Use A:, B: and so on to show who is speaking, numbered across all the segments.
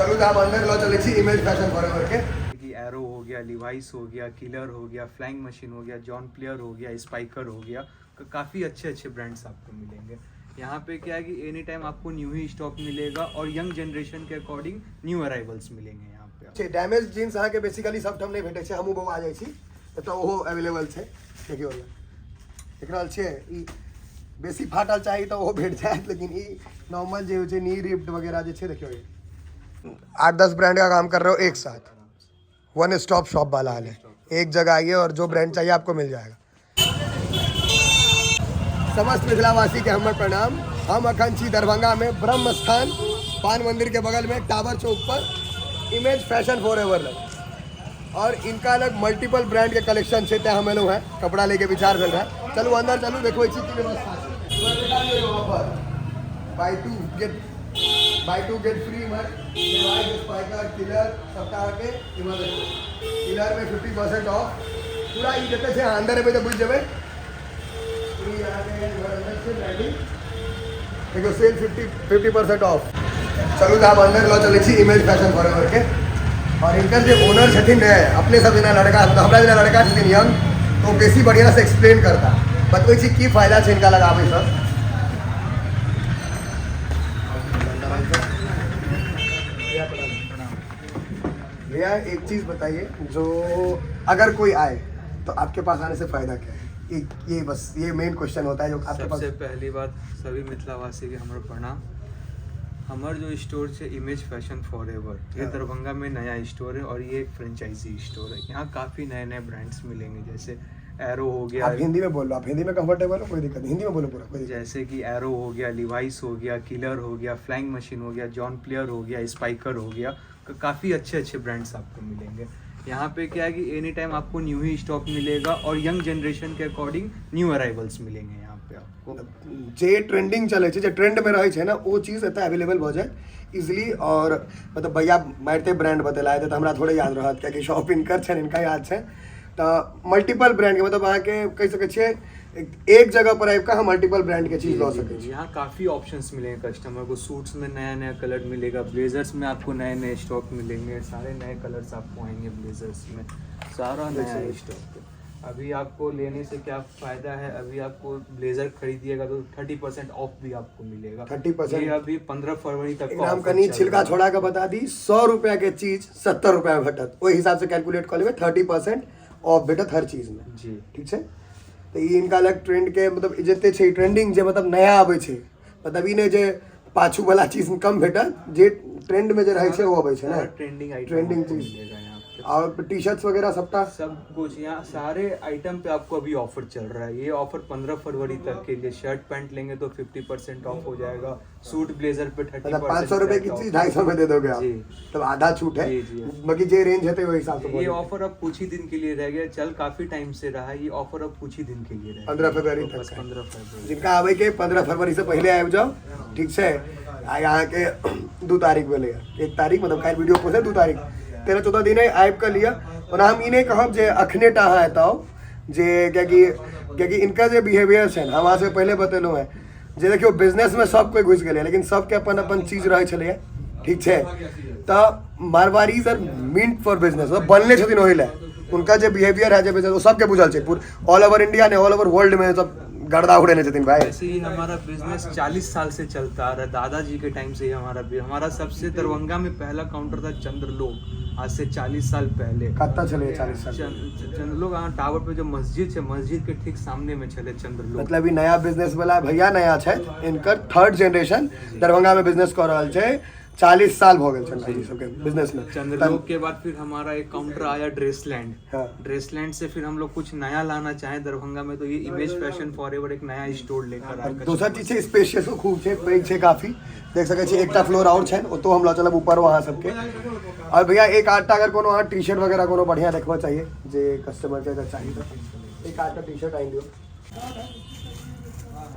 A: चलो तो आप अंदर लो चले छी इमेज फैशन फॉरएवर के
B: कि एरो हो गया, लिवाइस हो गया, किलर हो गया, फ्लाइंग मशीन हो गया, जॉन प्लेयर हो गया, स्पाइकर हो गया, काफ़ी अच्छे अच्छे ब्रांड्स आपको मिलेंगे। यहाँ पे क्या है कि एनी टाइम आपको न्यू ही स्टॉक मिलेगा और यंग जनरेशन के अकॉर्डिंग न्यू अराइवल्स मिलेंगे यहाँ पे।
A: डैमेज जीन्स अहाँके बेसिकली सब हम नहीं भेटे छै, हमहूँ बहु आ जाइ छी तो ओहो अवेलेबल छै। देखियो देख रहल छियै, ई बेसी फाटल चाहिए तो वो भेट जाए, लेकिन ई नॉर्मल जो है नी रिप्ड वगैरह जो है देखियो 8-10 ब्रांड का काम कर रहे हो एक साथ, वन स्टॉप शॉप वाला हाल है। एक जगह आइए और जो ब्रांड चाहिए आपको मिल जाएगा। समस्त मिथिलावासी के हमर प्रणाम। हम अखन छी दरभंगा में ब्रह्म स्थान पान मंदिर के बगल में टावर चौक पर इमेज फैशन फॉरएवर लग, और इनका अलग मल्टीपल ब्रांड के कलेक्शन है। त्या हम लोग हैं कपड़ा लेके विचार कर रहा है। चलो अंदर चलो, देखो इसी की व्यवस्था बाय टू गेट फ्री में स्पाइकर किलर सबका के किलर में 50% ऑफ पूरा ये देते से अंदर में तो बुझ जाए। देखो सेल 50% ऑफ। चलो तो आप अंदर लो चले छी इमेज फैशन फॉरएवर के, और इनकर जो ओनर छथिन ने अपने सब जना लड़का मतलब हमरा जना लड़का छथिन यंग, तो बेसी बढ़िया से एक्सप्लेन करता बतबै छी की फायदा है इनका लगावे सब। भैया एक चीज़ बताइए, जो अगर कोई आए तो आपके पास आने से फ़ायदा क्या है? ये बस ये मेन क्वेश्चन होता है जो आपके पास।
B: सबसे पहली बात सभी मिथिलावासी के हमारा प्रणाम। हमारा जो स्टोर है इमेज फैशन फॉरएवर, ये दरभंगा में नया स्टोर है और ये एक फ्रेंचाइजी स्टोर है। यहाँ काफ़ी नए नए ब्रांड्स मिलेंगे, जैसे एरो हो गया।
A: आप हिंदी में बोलो, आप हिंदी में कंफर्टेबल हो, कोई दिक्कत नहीं, हिंदी में बोलो पूरा कोई।
B: जैसे कि एरो हो गया, लिवाइस हो गया, किलर हो गया, फ्लाइंग मशीन हो गया, जॉन प्लेयर हो गया, स्पाइकर हो गया, काफ़ी अच्छे अच्छे ब्रांड्स आपको मिलेंगे। यहाँ पे क्या है कि एनी टाइम आपको न्यू ही स्टॉक मिलेगा और यंग जनरेशन के अकॉर्डिंग न्यू अराइवल्स मिलेंगे यहाँ पे आपको।
A: जे ट्रेंडिंग चले जे ट्रेंड में रहे है ना, वो चीज़ एत अवेलेबल हो जाए इजिली। और मतलब भैया मारते ब्रांड बतलाए थे तो हमारा थोड़े याद रहत, क्या शॉप इनकर है, इनका याद है। तो मल्टीपल ब्रांड के मतलब अहाँ के कह सके छे एक जगह पर आबि हम मल्टीपल ब्रांड के चीज़ ला सके।
B: यहाँ काफ़ी ऑप्शंस मिलेंगे कस्टमर को। सूट्स में नया नया कलर मिलेगा, ब्लेजर्स में आपको नए नए स्टॉक मिलेंगे, सारे नए कलर्स आपको आएंगे ब्लेजर्स में, सारा नया स्टॉक। अभी आपको लेने से क्या फ़ायदा है, अभी आपको ब्लेजर खरीदिएगा तो 30% ऑफ भी आपको मिलेगा।
A: 30%
B: अभी 15 फरवरी तक
A: नाम कनी छिलका छोड़ा के बता दी। 100 रुपया के चीज़ 70 रुपया में घटत, वही हिसाब से कैलकुलेट कर लेंगे। 30% ऑफ भेटत हर चीज़ में जी, ठीक है। तो ये इनका अलग ट्रेंड के मतलब जते छे ट्रेंडिंग जे मतलब नया आवे छे, मतलब ई ने जे पाछू वाला चीज कम भेटत, जे ट्रेंड में जे रहे छे वो आवे छे ना, ट्रेंडिंग चीज मिलेगा यहाँ पे। और टी शर्ट्स वगैरह सबका
B: सब कुछ यहाँ सारे आइटम पे आपको अभी ऑफर चल रहा है। ये ऑफर 15 फरवरी तक के लिए। शर्ट पैंट लेंगे तो 50% ऑफ हो जाएगा, सूट ब्लेजर पे 30%।
A: 500 रुपए की चीज 250 में दे दोगे आप, तब आधा छूट है। बाकी जे रेंज है वो हिसाब से।
B: ये ऑफर अब कुछ ही दिन के लिए रह गया, चल काफी टाइम से रहा है। ये ऑफर अब कुछ ही दिन के लिए
A: 15 फरवरी तक।
B: 15 फरवरी
A: जिनका आवे के 15 फरवरी से पहले आ जाओ, ठीक है। यहाँ के 2 तारीख में ले 1 तारीख मतलब कल वीडियो पोस्ट है 2 तारीख 13-14 दिन आबि कर लिया। और हम इन्हें कहब जे अखने टा अहाँ एतौ जे क्योंकि इनका जो बिहेवियर है हम अहाँ से पहले बतेलहुँ है जे देखियो बिजनेस में सब कोई घुस गए, लेकिन सबके अपन अपन चीज रहे छे, ठीक है। तो Marwaris are meant for business, मतलब बनले छथिन ओहि ले। उनका जो बिहेवियर है जो बिजनेस वो सबके बुझल है, ऑल ओवर इंडिया ने ऑल ओवर वर्ल्ड में सब गर्दा उड़े छथिन भाई।
B: ऐसे ही हमारा बिजनेस 40 साल से चलता आ रहा है, दादाजी के टाइम से ही हमारा सबसे दरभंगा में पहला काउंटर था चंद्रलोक, आज से 40 साल पहले।
A: कत्ता चले 40 साल
B: चंद्रलोक टावर पे जो मस्जिद है, मस्जिद के ठीक सामने में चले चंद्रलोक।
A: मतलब ये नया बिजनेस वाला भैया नया है, इनकर 3rd जनरेशन दरभंगा में बिजनेस कर रहा है। 40 साल हो गए चंद्रजी सबके बिजनेस में।
B: चंद्रलोक के बाद फिर हमारा एक काउंटर आया ड्रेसलैंड। ड्रेसलैंड से फिर हम लोग कुछ नया लाना चाहें दरभंगा में तो ये इमेज फैशन फॉरएवर एक नया स्टोर लेकर आया।
A: दूसरा चीज है स्पेशियस खूब है, पैग है काफी, देख सके छी। एकटा फ्लोर और है, तो हम ला चलब ऊपर वहाँ सबके। और भैया एक आधटा अगर कोनो वहाँ टी शर्ट वगैरह कोनो बढ़िया देखबा चाहिए जे कस्टमर के अगर चाहिए तो एक आधटा टी शर्ट आइन दियो।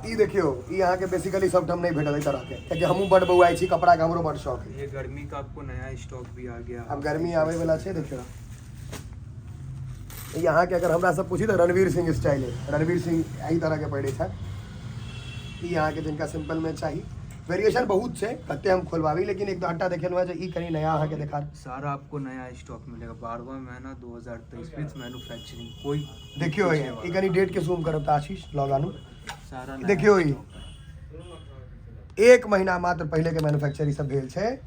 A: ई देखियो ई यहाँ के बेसिकली सब हम नहीं भेटल तरह के, क्योंकि हमहूँ बड़ बउआई छी, कपड़ा के हमरो बड़ शौक है।
B: ये गर्मी का आपको नया स्टॉक भी आ गया।
A: अब गर्मी आवे वाला है, देखियो यहाँ के अगर हमरा सब पूछी तो रणवीर सिंह स्टाइल है। रणवीर सिंह यही तरह के पड़े था। यहाँ के जिनका सिंपल में चाहिए वेरिएशन बहुत से कहते हम खोलवावी, लेकिन एक दो हट्टा देखे हुआ ई कहीं नया अहाँ के देखा
B: सारा आपको नया स्टॉक मिलेगा। 12वां महीना 2023 विथ मैन्युफैक्चरिंग। कोई
A: देखियो ई कहीं डेट के जूम करब त आशीष लॉग
B: सारा नया
A: देखियो ई
B: stock।
A: 1 महीना मात्र पहले के मैन्युफैक्चर सब भेल छे,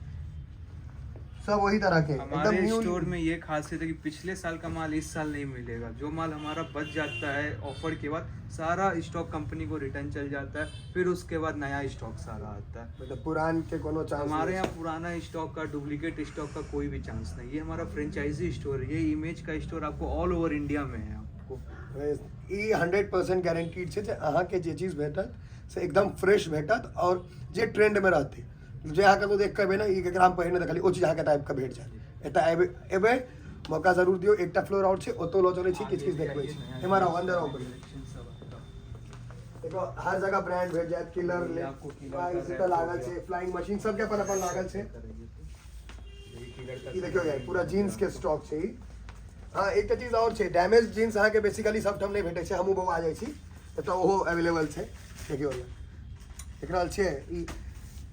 A: सब वही तरह के एकदम
B: हमारे
A: न्यू।
B: स्टोर में ये खासियत है कि पिछले साल का माल इस साल नहीं मिलेगा। जो माल हमारा बच जाता है ऑफर के बाद, सारा स्टॉक कंपनी को रिटर्न चल जाता है, फिर उसके बाद नया स्टॉक सारा आता है।
A: मतलब पुरान के कोनो चांस
B: हमारे यहाँ पुराना स्टॉक का, डुप्लीकेट स्टॉक का कोई भी चांस नहीं। ये हमारा फ्रेंचाइजी स्टोर है। ये इमेज का स्टोर आपको ऑल ओवर इंडिया में है। आपको
A: ई 100% गारंटीड छै जे अहाँ के जे चीज भेटत से एकदम फ्रेश भेटत और जे ट्रेंड में रहते। जे अहाँ कतौ देख के ना ई केकरा हम पहिने देखली ओ चीज अहाँ के टाइप के भेट जाए। एता एबे मौका जरूर दियो। एकटा फ्लोर आउट छै, ओतो लो चले छी, किछ किछ देखबै छी हमारा अंदर आओ। देखो हर जगह ब्रांड भेट जाए, किलर ले प्राइस त लागल छै, फ्लाइंग मशीन सब के अपन अपन लागल छै। ई देखियो यार पूरा जींस के स्टॉक छै। हाँ एक चीज और छै, डैमेज जींस अहाँ के बेसिकली सब ठाम नहीं भेटे छै। हमहू बहु आ जाय छी त ओहो अवेलेबल छै। देखियो यार एकरा छै ई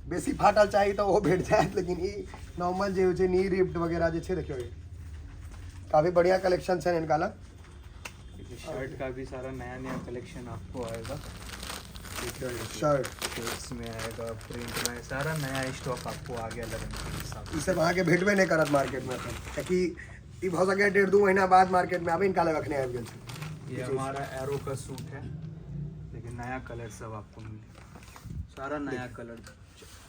A: बेसी फाटल चाहिए तो वो भेट जाए, लेकिन ई नॉर्मल जो है नी रिप्ड वगैरह जो है देखियो काफ़ी बढ़िया कलेक्शन है इनका।
B: शर्ट का भी सारा नया नया कलेक्शन आपको आएगा।
A: शर्ट
B: में आएगा, प्रिंट में सारा नया स्टॉक आपको आ गया।
A: ये सब अहाँ के भेटबे नहीं करत मार्केट में, क्योंकि ये बहुत सके 1.5-2 महीना बाद मार्केट में आवे। इनका रखने आबि गेल छै।
B: ये हमारा एरो का सूट है, लेकिन नया कलर सब आपको मिलेगा। सारा नया कलर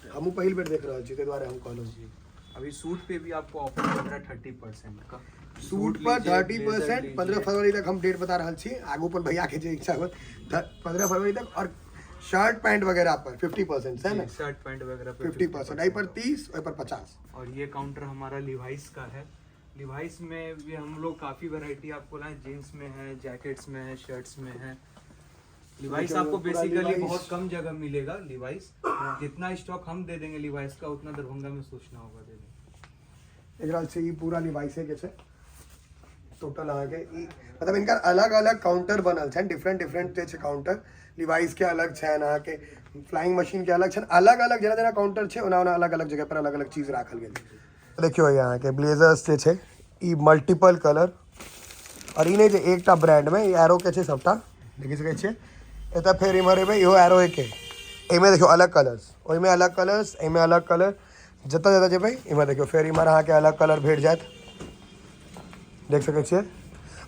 A: हमू पहली बार देख रहा छी, ते द्वारा हम कहलो जी।
B: अभी सूट पे भी आपको ऑफर चल रहा है 30% का।
A: सूट पर 30%। 15 फरवरी तक हम डेट बता रहा छी। आगू पर भैया के जे इच्छा हो 15 फरवरी तक। और शर्ट पैंट वगैरह पर 50% है ना।
B: शर्ट पैंट वगैरह पे
A: 50%, आई पर 30 और पर 50।
B: और ये काउंटर हमारा लिवाइस का है। लिवाइस में भी हम लोग काफ़ी वैरायटी आपको लाए। जीन्स में है, जैकेट्स में है, शर्ट्स में है। लिवाइस आपको बेसिकली बहुत कम जगह मिलेगा। लिवाइस जितना स्टॉक हम दे देंगे लिवाइस का, उतना दरभंगा में सोचना होगा दे देंगे।
A: एकरा से ई पूरा लिवाइस के छै टोटल आ के ई मतलब इनका अलग अलग काउंटर बनल छै। डिफरेंट डिफरेंट छै काउंटर। लिवाइस के अलग छै ना, के फ्लाइंग मशीन के अलग छै। अलग अलग जना जना काउंटर छै, ओना ओना अलग अलग जगह पर अलग अलग चीज राखल गेल। देखियो यहाँ के ब्लेजर्स जे छै ई मल्टीपल कलर। और ई नहीं जे एकटा ब्रांड में एरो के छै सबटा देखि सकै छियै। एता फिर इमहर एबे इहो एरो के एमे देखियो अलग कलर्स, ओइमे अलग कलर्स, एमे अलग कलर। जतऽ जतऽ जेबै इमहर देखियो फिर इमहर अहाँके अलग कलर भेट जाएत, देख सकै छियै।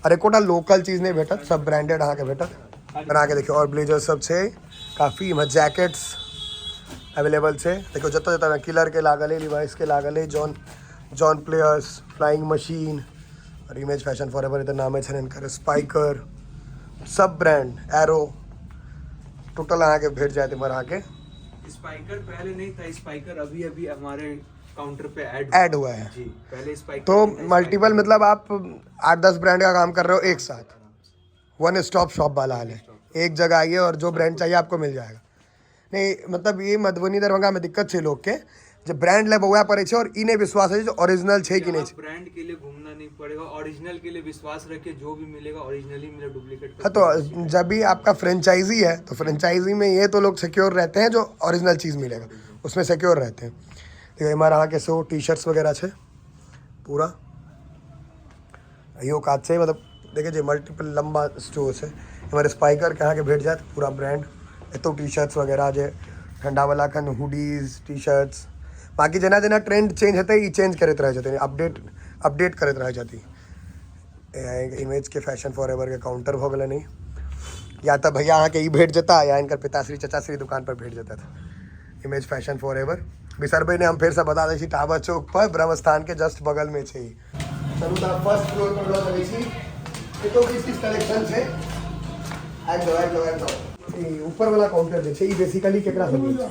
A: और एकोटा लोकल चीज नहीं भेटत, सब ब्रांडेड अहाँके भेटत। बना के देखियो। और ब्लेजर सब छै काफ़ी। इमहर जैकेट्स अवेलेबल छै। देखियो जतऽ जतऽ किलर के लागल है, लिवाइस के लागल है, जॉन प्लेयर्स, फ्लाइंग मशीन और इमेज फैशन फॉरएवर इधर नाम है इनका, स्पाइकर, सब ब्रांड, एरो टोटल अहाँ के भेट जाए। इमहर आके
B: स्पाइकर पहले नहीं था, स्पाइकर अभी अभी हमारे काउंटर पे
A: ऐड हुआ है
B: जी। पहले स्पाइकर
A: तो मल्टीपल मतलब आप 8-10 ब्रांड का काम कर रहे हो एक साथ। वन स्टॉप शॉप वाला हाल है। एक जगह आइए और जो ब्रांड चाहिए आपको मिल जाएगा। नहीं मतलब ये मधुबनी दरभंगा में दिक्कत है लोग के, जब ब्रांड ले बउआ पड़े छे और इने विश्वास है जो ओरिजिनल छे कि नहीं।
B: ब्रांड के लिए घूमना नहीं पड़ेगा, ओरिजिनल के लिए विश्वास रखिए। जो भी मिलेगा ओरिजिनली मिलेगा, डुप्लीकेट।
A: हाँ तो जब भी आपका फ्रेंचाइजी है तो फ्रेंचाइजी में ये तो लोग सिक्योर रहते हैं जो ओरिजिनल चीज़ मिलेगा उसमें सिक्योर रहते हैं। देखिए हमारे यहाँ के सो टी शर्ट्स वगैरह छे पूरा यो काज से मतलब देखिए जो मल्टीपल लंबा स्टोर है। हमारे स्पाइकर के यहाँ के भेट जाए पूरा ब्रांड। तो टी शर्ट्स वगैरह जो ठंडा वाला खन हुडीज टी शर्ट्स बाकी जना जना ट्रेंड चेंज होते ही चेंज करते रह जाते अपडेट करते रह जाती। इमेज के फैशन फॉरएवर के काउंटर हो गए नहीं, या तो भैया यहाँ के ई भेट जाता या इनकर पिताश्री चचाश्री दुकान पर भेट जाता था। इमेज फैशन फॉरएवर बिसर भाई ने हम फिर से बता दी टावर चौक पर ब्रह्म स्थान के जस्ट बगल में छे। चलू तो फर्स्ट फ्लोर पर लॉ करै छी। तो किस कलेक्शन है आई दो ऊपर वाला काउंटर जे छे ई बेसिकली केकरा सब छै?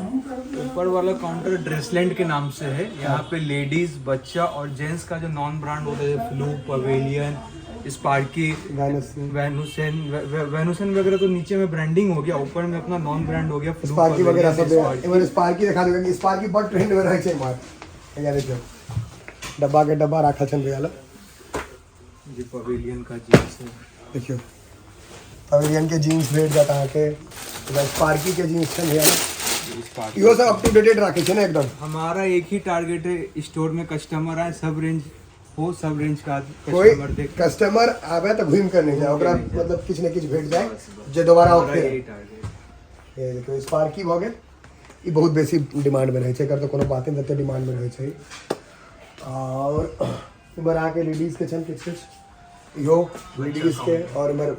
B: ऊपर वाला काउंटर ड्रेसलैंड के नाम से है। यहाँ पे लेडीज, बच्चा और जेंट्स का जो नॉन ब्रांड होता है, फ्लू, पवेलियन, स्पार्की, वैनुसन वगैरह तो नीचे में ब्रांडिंग हो गया, ऊपर में अपना नॉन ब्रांड हो गया।
A: स्पार्की वगैरह सब है। स्पार्की दिखा दूंगा। स्पार्की बहुत ट्रेंड में रहे छे मार। या देखियो डब्बा के डब्बा रखा छन भैया
B: ये पवेलियन का जींस है।
A: देखियो पवेलियन के जीन्स भेट जाता है के। स्पार्की के जीन्स छन भैया
B: स्पार्क
A: इहो सब अप टू डेटेड राखे छे ना एकदम।
B: हमारा एक ही टारगेट है, स्टोर में कस्टमर आए सब रेंज हो, सब रेंज का
A: कोई
B: कस्टमर देखे।
A: कस्टमर आवे तो घूम कर नहीं जाए, ओकरा
B: नहीं जाए।
A: मतलब किछ ने किछ भेट जाए जे दोबारा
B: हमारा
A: ओके।
B: यही टारगेट।
A: ये देखियो स्पार्की भ गेल, ई बहुत बेसी डिमांड में रहै छै, एकर तो कोनो बाते नै, तते डिमांड में रहै छै। और इमहर आके लेडीज के छन किछ इहो लेडीज के, और इमहर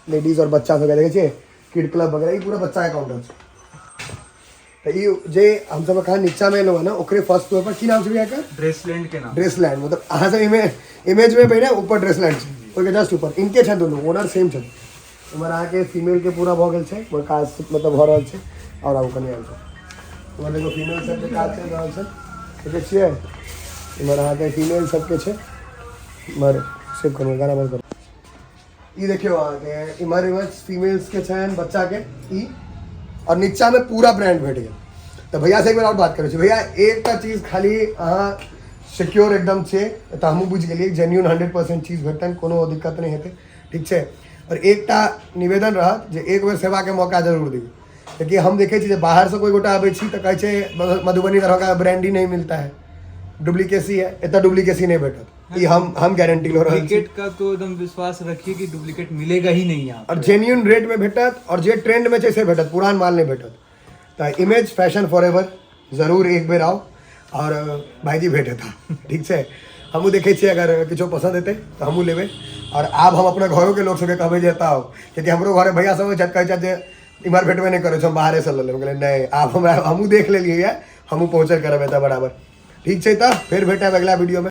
A: लेडीज और बच्चा सब देखे छै किड क्लब वगैरह, ई पूरा बच्चा के काउंटर छै। तो ई जे हम सब कहा नीचा में लोग ना ओकरे फर्स्ट फ्लोर पर की नाम से भी आकर
B: ड्रेसलैंड के नाम।
A: ड्रेसलैंड, मतलब अहाँ से इमेज में बैठे ऊपर ड्रेसलैंड छै, ओके जस्ट ऊपर इनके छै दोनों ओनर सेम छै। इमहर आके फीमेल के पूरा भ गेल छै, वो काज मतलब भ रहल छै। और आगू कनी आयल छै इमहर देखो फीमेल सब के काज चल रहल छै, देखे छियै। इमहर आके फीमेल सब के छै, इमहर सेव करो गाना बंद करो। ई देखियो आके इमहर फीमेल्स के छन बच्चा के ई, और नीचा में पूरा ब्रांड भेट गया। तो भैया से एक बार और बात करै छी भैया, एकटा चीज खाली अहाँ सिक्योर एकदम छै तो हमहूँ बुझि गेलियै, जेन्यून 100% चीज भेटतन, कोनो दिक्कत नहीं हेतै, ठीक छै। और एकटा निवेदन रहत जे एक बेर सेवा के मौका जरूर दी, क्योंकि हम देखे छी बाहर से कोई गोटा आबै छी तो कहै छै मधुबनी तरह का ब्रांडी नहीं मिलता है, डुप्लीकेसी है, एतऽ डुप्लीकेसी नहीं भेटत। ये हम गारंटी लो रहल छी।
B: डुप्लीकेट का तो एकदम विश्वास रखिए कि डुप्लीकेट मिलेगा ही नहीं यहाँ।
A: और जेन्यून रेट में भेटत, और जे ट्रेंड में छै से भेटत, पुरान माल नहीं भेटत। तो इमेज फैशन फॉरएवर जरूर एक बेर आओ और भाईजी भेटे था, ठीक है। हमू देखे छियै अगर किछो पसंद हेतै तो हमू लेबै। और आब हम अपना घरों के लोग सबके कहबै जे आओ, क्योंकि हमरो घरे भैया सब कहै छै जे इमहर भेटबे नहीं करे, हम बाहरे से ले लेबै। नहीं, आब हमरा हमू देख लेलियै, हमू पहुँचे करब एतऽ बराबर, ठीक छै। तब फिर भेटब अगला वीडियो में।